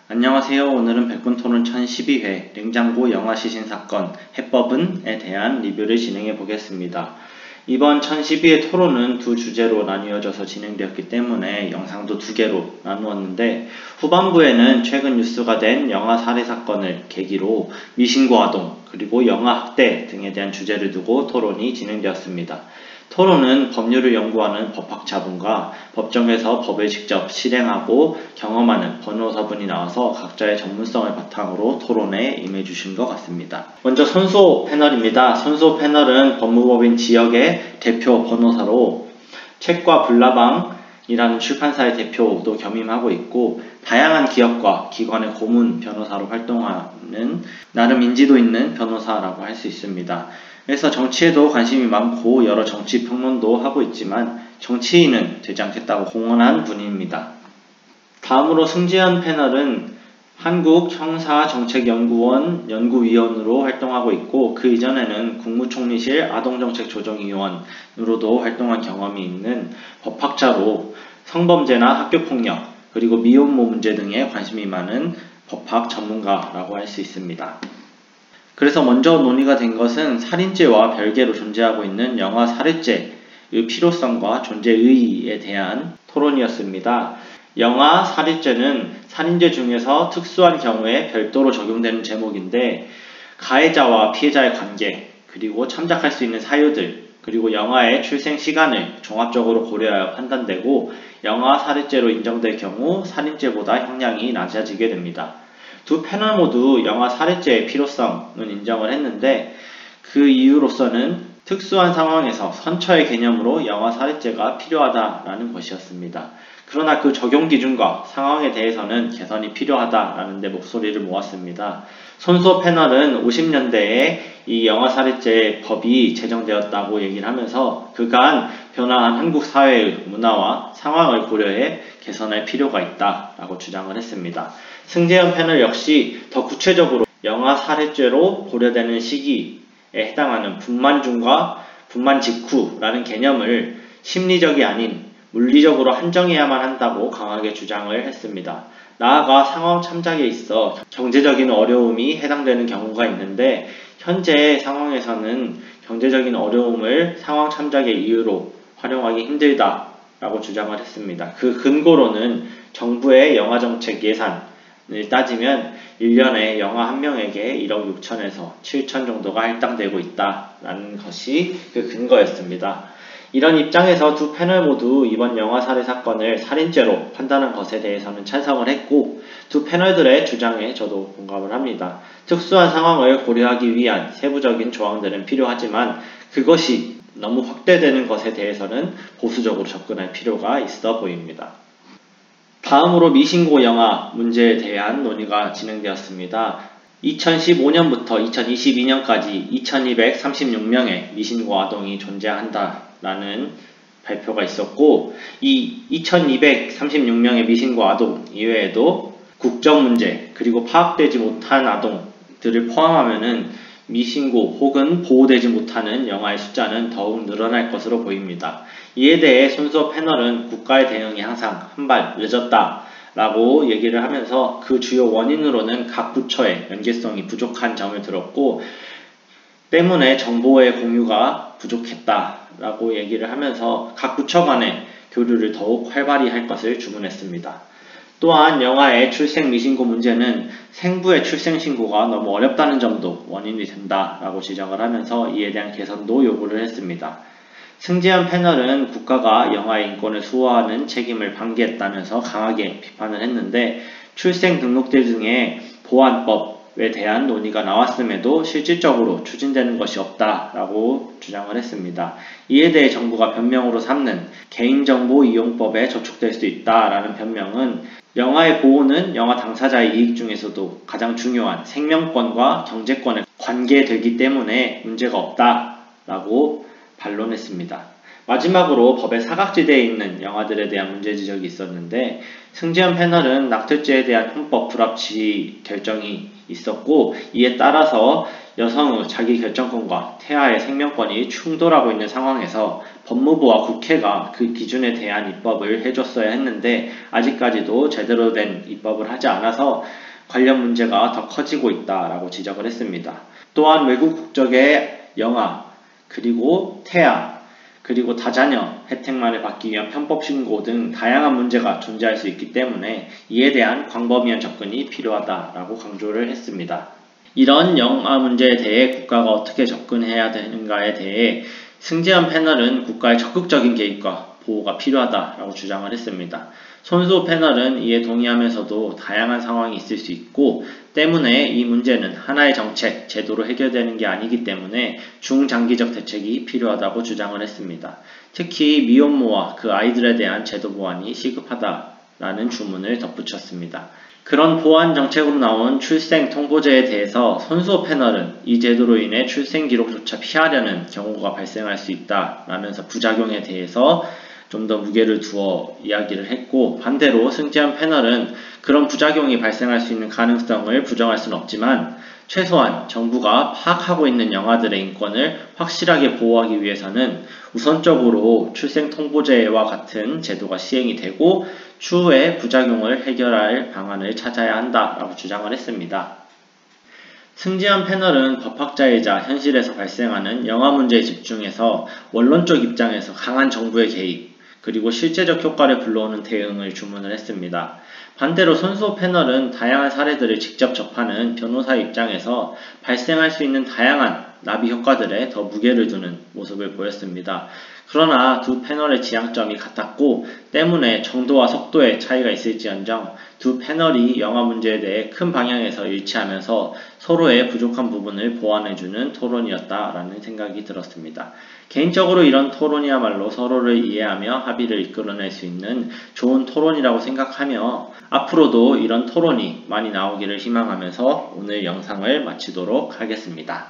안녕하세요. 오늘은 백분토론 1012회 냉장고 영화 시신 사건 해법은에 대한 리뷰를 진행해 보겠습니다. 이번 1012회 토론은 두 주제로 나뉘어져서 진행되었기 때문에 영상도 두 개로 나누었는데, 후반부에는 최근 뉴스가 된 영아 살해 사건을 계기로 미신고 아동 그리고 영아 학대 등에 대한 주제를 두고 토론이 진행되었습니다. 토론은 법률을 연구하는 법학자분과 법정에서 법을 직접 실행하고 경험하는 변호사분이 나와서 각자의 전문성을 바탕으로 토론에 임해주신 것 같습니다. 먼저 선수호 패널입니다. 선수호 패널은 법무법인 지역의 대표 변호사로 책과 불나방이라는 출판사의 대표도 겸임하고 있고, 다양한 기업과 기관의 고문 변호사로 활동하는 나름 인지도 있는 변호사라고 할 수 있습니다. 그래서 정치에도 관심이 많고 여러 정치 평론도 하고 있지만 정치인은 되지 않겠다고 공언한 분입니다. 다음으로 승재현 패널은 한국형사정책연구원 연구위원으로 활동하고 있고, 그 이전에는 국무총리실 아동정책조정위원으로도 활동한 경험이 있는 법학자로 성범죄나 학교폭력 그리고 미혼모 문제 등에 관심이 많은 법학 전문가라고 할 수 있습니다. 그래서 먼저 논의가 된 것은 살인죄와 별개로 존재하고 있는 영아 살해죄의 필요성과 존재 의의에 대한 토론이었습니다. 영아 살해죄는 살인죄 중에서 특수한 경우에 별도로 적용되는 제목인데, 가해자와 피해자의 관계, 그리고 참작할 수 있는 사유들, 그리고 영아의 출생 시간을 종합적으로 고려하여 판단되고, 영아 살해죄로 인정될 경우 살인죄보다 형량이 낮아지게 됩니다. 두 패널 모두 영아 살해죄의 필요성은 인정을 했는데, 그 이유로서는 특수한 상황에서 선처의 개념으로 영아 살해죄가 필요하다라는 것이었습니다. 그러나 그 적용 기준과 상황에 대해서는 개선이 필요하다라는 데 목소리를 모았습니다. 손수호 패널은 50년대에 이 영아 살해죄 법이 제정되었다고 얘기를 하면서 그간 변화한 한국 사회의 문화와 상황을 고려해 개선할 필요가 있다라고 주장을 했습니다. 승재현 패널 역시 더 구체적으로 영아 살해죄로 고려되는 시기에 해당하는 분만 중과 분만 직후라는 개념을 심리적이 아닌 물리적으로 한정해야만 한다고 강하게 주장을 했습니다. 나아가 상황 참작에 있어 경제적인 어려움이 해당되는 경우가 있는데, 현재 상황에서는 경제적인 어려움을 상황 참작의 이유로 활용하기 힘들다라고 주장을 했습니다. 그 근거로는 정부의 영아정책 예산을 따지면 1년에 영아 한 명에게 1억 6천에서 7천 정도가 할당되고 있다라는 것이 그 근거였습니다. 이런 입장에서 두 패널 모두 이번 영아 살해 사건을 살인죄로 판단한 것에 대해서는 찬성을 했고, 두 패널들의 주장에 저도 공감을 합니다. 특수한 상황을 고려하기 위한 세부적인 조항들은 필요하지만 그것이 너무 확대되는 것에 대해서는 보수적으로 접근할 필요가 있어 보입니다. 다음으로 미신고 영아 문제에 대한 논의가 진행되었습니다. 2015년부터 2022년까지 2236명의 미신고 아동이 존재한다라는 발표가 있었고, 이 2236명의 미신고 아동 이외에도 국적 문제 그리고 파악되지 못한 아동들을 포함하면은 미신고 혹은 보호되지 못하는 영아의 숫자는 더욱 늘어날 것으로 보입니다. 이에 대해 손수호 패널은 국가의 대응이 항상 한 발 늦었다 라고 얘기를 하면서 그 주요 원인으로는 각 부처의 연계성이 부족한 점을 들었고, 때문에 정보의 공유가 부족했다라고 얘기를 하면서 각 부처 간의 교류를 더욱 활발히 할 것을 주문했습니다. 또한 영아의 출생 미신고 문제는 생부의 출생 신고가 너무 어렵다는 점도 원인이 된다라고 지적을 하면서 이에 대한 개선도 요구를 했습니다. 승재현 패널은 국가가 영아의 인권을 수호하는 책임을 방기했다면서 강하게 비판을 했는데, 출생 등록제 등의 보안법에 대한 논의가 나왔음에도 실질적으로 추진되는 것이 없다라고 주장을 했습니다. 이에 대해 정부가 변명으로 삼는 개인정보 이용법에 저촉될 수 있다라는 변명은 영아의 보호는 영아 당사자의 이익 중에서도 가장 중요한 생명권과 경제권에 관계되기 때문에 문제가 없다라고 반론했습니다. 마지막으로 법의 사각지대에 있는 영화들에 대한 문제 지적이 있었는데 승지연 패널은 낙태죄에 대한 헌법 불합치 결정이 있었고 이에 따라서 여성의 자기 결정권과 태아의 생명권이 충돌하고 있는 상황에서 법무부와 국회가 그 기준에 대한 입법을 해줬어야 했는데 아직까지도 제대로 된 입법을 하지 않아서 관련 문제가 더 커지고 있다라고 지적을 했습니다. 또한 외국 국적의 영아, 그리고 태아, 그리고 다자녀 혜택만을 받기 위한 편법 신고 등 다양한 문제가 존재할 수 있기 때문에 이에 대한 광범위한 접근이 필요하다라고 강조를 했습니다. 이런 영아 문제에 대해 국가가 어떻게 접근해야 되는가에 대해 승지연 패널은 국가의 적극적인 개입과 보호가 필요하다라고 주장을 했습니다. 손수호 패널은 이에 동의하면서도 다양한 상황이 있을 수 있고 때문에 이 문제는 하나의 정책, 제도로 해결되는 게 아니기 때문에 중장기적 대책이 필요하다고 주장을 했습니다. 특히 미혼모와 그 아이들에 대한 제도 보완이 시급하다라는 주문을 덧붙였습니다. 그런 보완 정책으로 나온 출생 통보제에 대해서 손수호 패널은 이 제도로 인해 출생 기록조차 피하려는 경우가 발생할 수 있다라면서 부작용에 대해서 좀 더 무게를 두어 이야기를 했고 반대로 승지연 패널은 그런 부작용이 발생할 수 있는 가능성을 부정할 수는 없지만 최소한 정부가 파악하고 있는 영아들의 인권을 확실하게 보호하기 위해서는 우선적으로 출생통보제와 같은 제도가 시행이 되고 추후에 부작용을 해결할 방안을 찾아야 한다라고 주장을 했습니다. 승지연 패널은 법학자이자 현실에서 발생하는 영아 문제에 집중해서 원론적 입장에서 강한 정부의 개입, 그리고 실제적 효과를 불러오는 대응을 주문을 했습니다. 반대로 손수호 패널은 다양한 사례들을 직접 접하는 변호사 입장에서 발생할 수 있는 다양한 나비 효과들에 더 무게를 두는 모습을 보였습니다. 그러나 두 패널의 지향점이 같았고 때문에 정도와 속도의 차이가 있을지언정 두 패널이 영아 문제에 대해 큰 방향에서 일치하면서 서로의 부족한 부분을 보완해주는 토론이었다라는 생각이 들었습니다. 개인적으로 이런 토론이야말로 서로를 이해하며 합의를 이끌어낼 수 있는 좋은 토론이라고 생각하며 앞으로도 이런 토론이 많이 나오기를 희망하면서 오늘 영상을 마치도록 하겠습니다.